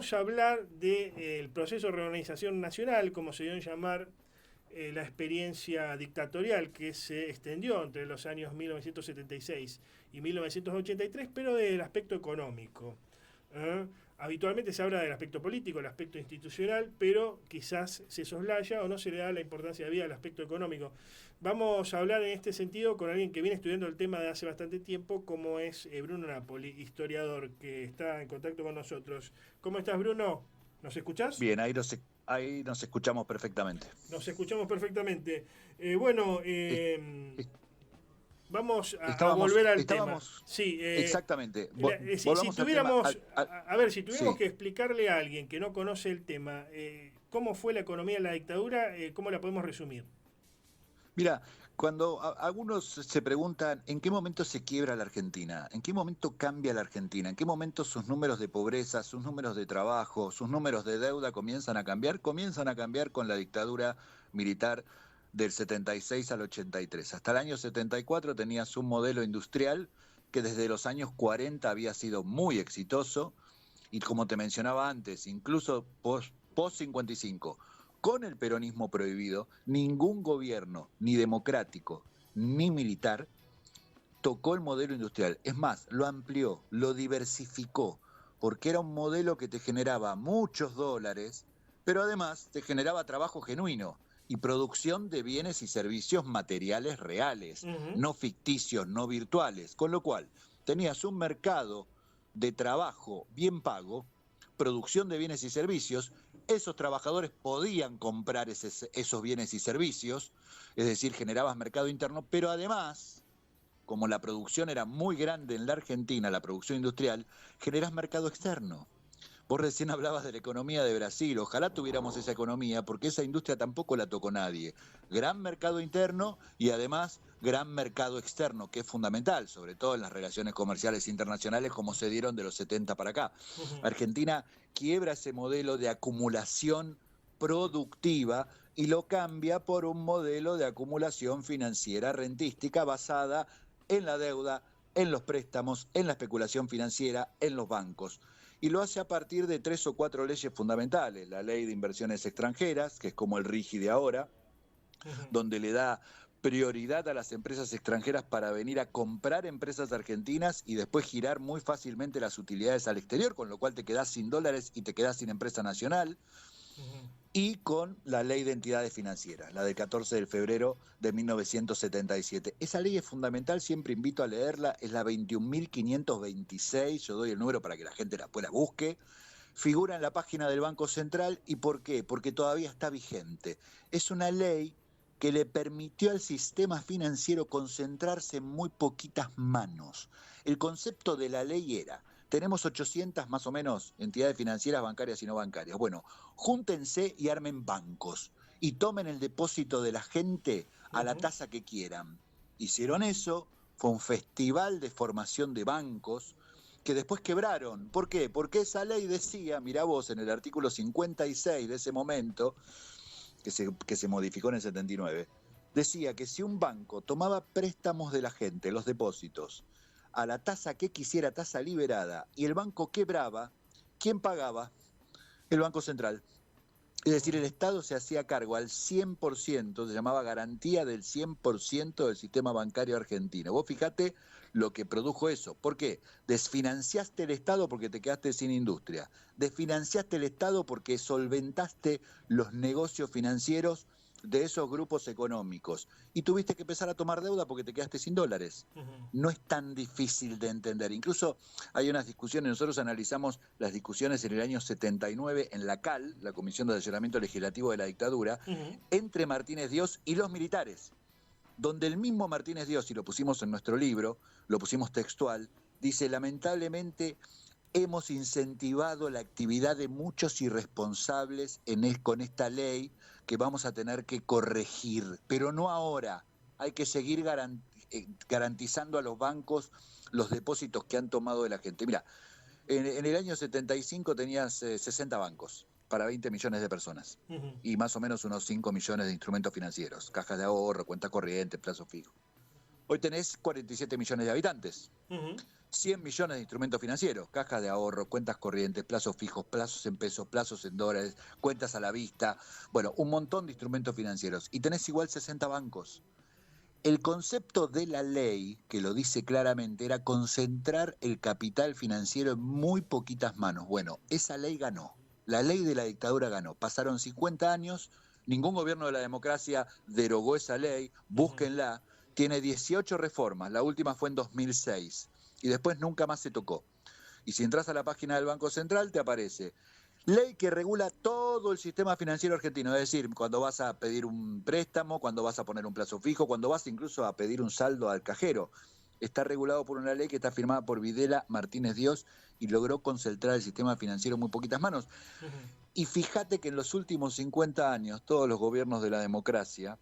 vamos a hablar del proceso de reorganización nacional, como se dio en llamar la experiencia dictatorial que se extendió entre los años 1976 y 1983, pero del aspecto económico. Habitualmente se habla del aspecto político, el aspecto institucional, pero quizás se soslaya o no se le da la importancia debida al aspecto económico. Vamos a hablar en este sentido con alguien que viene estudiando el tema de hace bastante tiempo, como es Bruno Napoli, historiador, que está en contacto con nosotros. ¿Cómo estás, Bruno? ¿Nos escuchás? Bien, ahí nos escuchamos perfectamente. Nos escuchamos perfectamente. Bueno, Es- es- vamos a Estábamos, volver al tema. estábamos, Sí, exactamente. si Volvamos al tema. tuviéramos, a ver, si tuviéramos Sí, que explicarle a alguien que no conoce el tema, cómo fue la economía en la dictadura, ¿cómo la podemos resumir? mira, cuando algunos se preguntan en qué momento se quiebra la Argentina, en qué momento cambia la Argentina, en qué momento sus números de pobreza, sus números de trabajo, sus números de deuda comienzan a cambiar con la dictadura militar del 76 al 83. Hasta el año 74 tenías un modelo industrial que desde los años 40 había sido muy exitoso y como te mencionaba antes, incluso post 55, con el peronismo prohibido, ningún gobierno, ni democrático, ni militar, tocó el modelo industrial. Es más, lo amplió, lo diversificó, porque era un modelo que te generaba muchos dólares, pero además te generaba trabajo genuino y producción de bienes y servicios materiales reales, Ujú. no ficticios, no virtuales. Con lo cual, tenías un mercado de trabajo bien pago, producción de bienes y servicios, esos trabajadores podían comprar esos bienes y servicios, es decir, generabas mercado interno, pero además, como la producción era muy grande en la Argentina, la producción industrial, generas mercado externo. Vos recién hablabas de la economía de Brasil, ojalá tuviéramos esa economía, porque esa industria tampoco la tocó nadie. Gran mercado interno y además gran mercado externo, que es fundamental, sobre todo en las relaciones comerciales internacionales como se dieron de los 70 para acá. Ujú. Argentina quiebra ese modelo de acumulación productiva y lo cambia por un modelo de acumulación financiera rentística basada en la deuda, en los préstamos, en la especulación financiera, en los bancos. Y lo hace a partir de 3 o 4 leyes fundamentales. La ley de inversiones extranjeras, que es como el RIGI de ahora, Ujú. donde le da prioridad a las empresas extranjeras para venir a comprar empresas argentinas y después girar muy fácilmente las utilidades al exterior, con lo cual te quedás sin dólares y te quedás sin empresa nacional, Ujú. y con la ley de entidades financieras, la del 14 de febrero de 1977. Esa ley es fundamental, siempre invito a leerla, es la 21.526, yo doy el número para que la gente después la busque, figura en la página del Banco Central. ¿Y por qué? Porque todavía está vigente. Es una ley que le permitió al sistema financiero concentrarse en muy poquitas manos. El concepto de la ley era, tenemos 800 más o menos entidades financieras bancarias y no bancarias. Bueno, júntense y armen bancos y tomen el depósito de la gente a la Ujú. tasa que quieran. Hicieron eso, fue un festival de formación de bancos, que después quebraron. ¿Por qué? Porque esa ley decía, mirá vos, en el artículo 56 de ese momento, que se modificó en el 79, decía que si un banco tomaba préstamos de la gente, los depósitos, a la tasa que quisiera, tasa liberada, y el banco quebraba, ¿quién pagaba? El Banco Central. Es decir, el Estado se hacía cargo al 100%, se llamaba garantía del 100% del sistema bancario argentino. Vos fijate lo que produjo eso. ¿Por qué? Desfinanciaste el Estado porque te quedaste sin industria. Desfinanciaste el Estado porque solventaste los negocios financieros de esos grupos económicos. Y tuviste que empezar a tomar deuda porque te quedaste sin dólares. Ujú. No es tan difícil de entender. Incluso hay unas discusiones, nosotros analizamos las discusiones en el año 79 en la CAL, la Comisión de Asesoramiento Legislativo de la Dictadura, Ujú. entre Martínez Dios y los militares, donde el mismo Martínez Dios, y lo pusimos en nuestro libro, lo pusimos textual, dice, lamentablemente hemos incentivado la actividad de muchos irresponsables con esta ley que vamos a tener que corregir, pero no ahora. Hay que seguir garantizando a los bancos los depósitos que han tomado de la gente. Mira, en el año 75 tenías 60 bancos para 20 millones de personas Ujú. y más o menos unos 5 millones de instrumentos financieros, cajas de ahorro, cuenta corriente, plazo fijo. Hoy tenés 47 millones de habitantes. Ujú. 100 millones de instrumentos financieros, cajas de ahorro, cuentas corrientes, plazos fijos, plazos en pesos, plazos en dólares, cuentas a la vista, bueno, un montón de instrumentos financieros. Y tenés igual 60 bancos. El concepto de la ley, que lo dice claramente, era concentrar el capital financiero en muy poquitas manos. Bueno, esa ley ganó. La ley de la dictadura ganó. Pasaron 50 años, ningún gobierno de la democracia derogó esa ley, búsquenla. Tiene 18 reformas, la última fue en 2006 y después nunca más se tocó. Y si entras a la página del Banco Central te aparece ley que regula todo el sistema financiero argentino, es decir, cuando vas a pedir un préstamo, cuando vas a poner un plazo fijo, cuando vas incluso a pedir un saldo al cajero. Está regulado por una ley que está firmada por Videla Martínez Dios y logró concentrar el sistema financiero en muy poquitas manos. Y fíjate que en los últimos 50 años, todos los gobiernos de la democracia,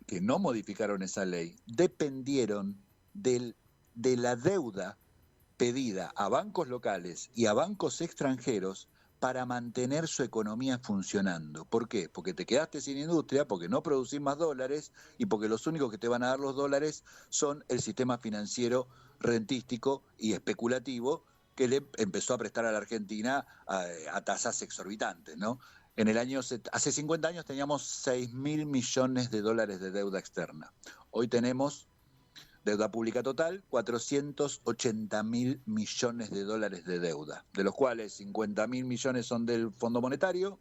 que no modificaron esa ley, dependieron de la deuda pedida a bancos locales y a bancos extranjeros para mantener su economía funcionando. ¿Por qué? Porque te quedaste sin industria, porque no producís más dólares y porque los únicos que te van a dar los dólares son el sistema financiero rentístico y especulativo que le empezó a prestar a la Argentina a tasas exorbitantes, ¿no? Hace 50 años teníamos 6.000 millones de dólares de deuda externa. Hoy tenemos deuda pública total, 480.000 millones de dólares de deuda, de los cuales 50.000 millones son del Fondo Monetario,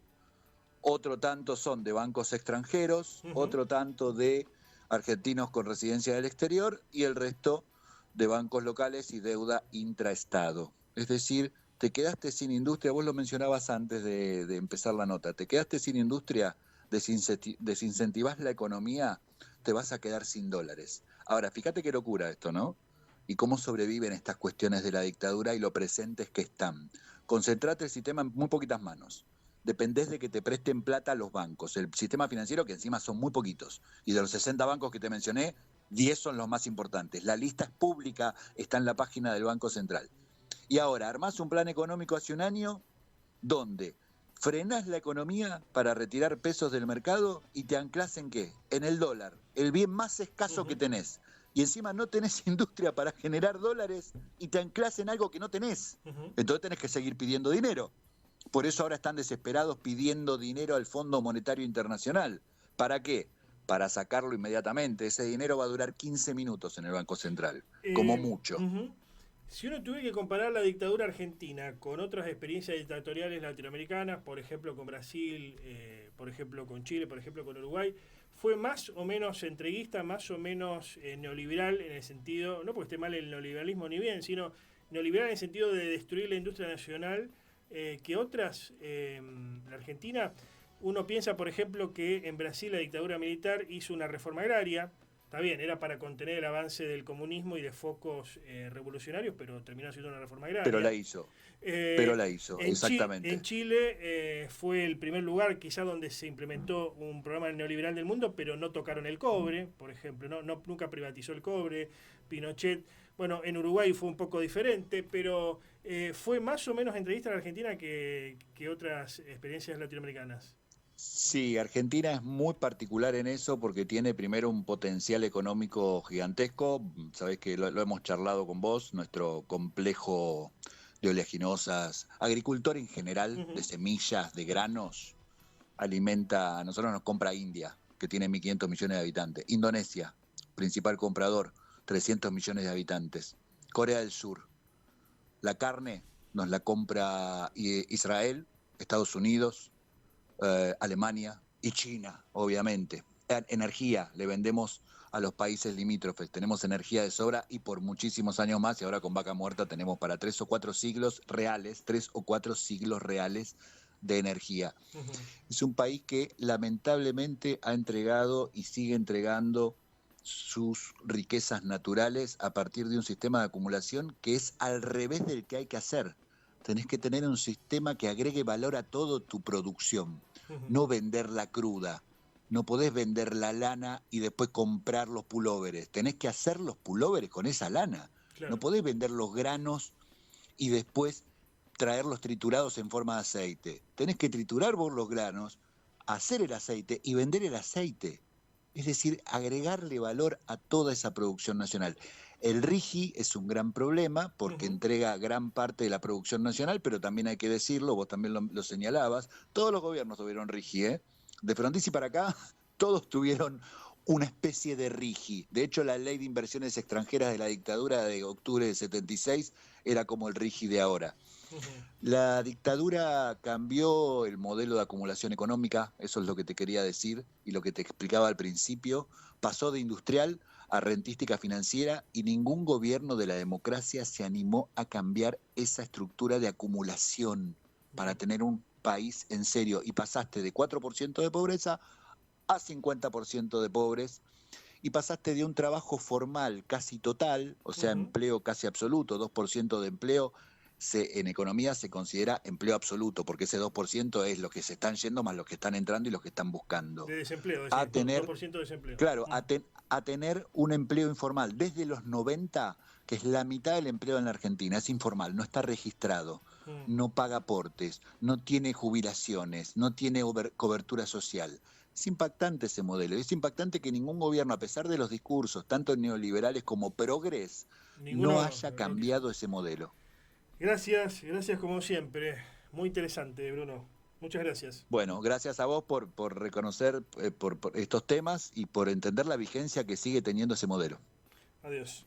otro tanto son de bancos extranjeros, otro tanto de argentinos con residencia del exterior y el resto de bancos locales y deuda intraestado. Es decir, te quedaste sin industria, vos lo mencionabas antes de empezar la nota, te quedaste sin industria, desincentivás la economía, te vas a quedar sin dólares. Ahora, fíjate qué locura esto, ¿no? Y cómo sobreviven estas cuestiones de la dictadura y lo presentes que están. Concentrate el sistema en muy poquitas manos. Dependés de que te presten plata los bancos. El sistema financiero, que encima son muy poquitos. Y de los 60 bancos que te mencioné, 10 son los más importantes. La lista es pública, está en la página del Banco Central. Y ahora, armás un plan económico hace un año donde frenás la economía para retirar pesos del mercado y te anclás ¿en qué? En el dólar, el bien más escaso que tenés. Y encima no tenés industria para generar dólares y te anclás en algo que no tenés. Entonces tenés que seguir pidiendo dinero. Por eso ahora están desesperados pidiendo dinero al Fondo Monetario Internacional. ¿Para qué? Para sacarlo inmediatamente. Ese dinero va a durar 15 minutos en el Banco Central, como mucho. Si uno tuviera que comparar la dictadura argentina con otras experiencias dictatoriales latinoamericanas, por ejemplo con Brasil, por ejemplo con Chile, por ejemplo con Uruguay, fue más o menos entreguista, más o menos neoliberal en el sentido, no porque esté mal el neoliberalismo ni bien, sino neoliberal en el sentido de destruir la industria nacional, que otras, la Argentina, uno piensa por ejemplo que en Brasil la dictadura militar hizo una reforma agraria. Está bien, era para contener el avance del comunismo y de focos revolucionarios, pero terminó siendo una reforma agraria. Pero la hizo, exactamente. En Chile fue el primer lugar quizá donde se implementó un programa neoliberal del mundo, pero no tocaron el cobre, por ejemplo, nunca privatizó el cobre. Pinochet, bueno, en Uruguay fue un poco diferente, pero fue más o menos entrevista a la Argentina que otras experiencias latinoamericanas. Sí, Argentina es muy particular en eso porque tiene primero un potencial económico gigantesco. Sabés que lo hemos charlado con vos, nuestro complejo de oleaginosas, agricultor en general, de semillas, de granos, a nosotros nos compra India, que tiene 1.500 millones de habitantes. Indonesia, principal comprador, 300 millones de habitantes. Corea del Sur, la carne nos la compra Israel, Estados Unidos, Alemania y China, obviamente. Energía, le vendemos a los países limítrofes, tenemos energía de sobra y por muchísimos años más, y ahora con Vaca Muerta tenemos para 3 o 4 siglos reales, 3 o 4 siglos reales de energía. Es un país que lamentablemente ha entregado y sigue entregando sus riquezas naturales a partir de un sistema de acumulación que es al revés del que hay que hacer. Tenés que tener un sistema que agregue valor a toda tu producción, no venderla cruda. No podés vender la lana y después comprar los pulóveres. Tenés que hacer los pulóveres con esa lana. Claro. No podés vender los granos y después traerlos triturados en forma de aceite. Tenés que triturar vos los granos, hacer el aceite y vender el aceite. Es decir, agregarle valor a toda esa producción nacional. El RIGI es un gran problema porque Ujú. entrega gran parte de la producción nacional, pero también hay que decirlo, vos también lo señalabas, todos los gobiernos tuvieron RIGI, ¿eh? De Frondizi para acá, todos tuvieron una especie de RIGI. De hecho, la ley de inversiones extranjeras de la dictadura de octubre del 76 era como el RIGI de ahora. Ujú. La dictadura cambió el modelo de acumulación económica, eso es lo que te quería decir y lo que te explicaba al principio. Pasó de industrial a rentística financiera y ningún gobierno de la democracia se animó a cambiar esa estructura de acumulación para Bien. tener un país en serio. Y pasaste de 4% de pobreza a 50% de pobres y pasaste de un trabajo formal casi total, o sea, Ujú. empleo casi absoluto, 2% de empleo, en economía se considera empleo absoluto, porque ese 2% es los que se están yendo más los que están entrando y los que están buscando. De desempleo, A decís, 2 tener, 2% de desempleo. claro, Mm. a tener un empleo informal. Desde los 90, que es la mitad del empleo en la Argentina, es informal, no está registrado, Mm. no paga aportes, no tiene jubilaciones, no tiene cobertura social. Es impactante ese modelo. Es impactante que ningún gobierno, a pesar de los discursos, tanto neoliberales como progres, no Ninguno haya no quiso. cambiado ese modelo. Gracias, gracias como siempre. Muy interesante, Bruno. Muchas gracias. Bueno, gracias a vos por reconocer por estos temas y por entender la vigencia que sigue teniendo ese modelo. Adiós.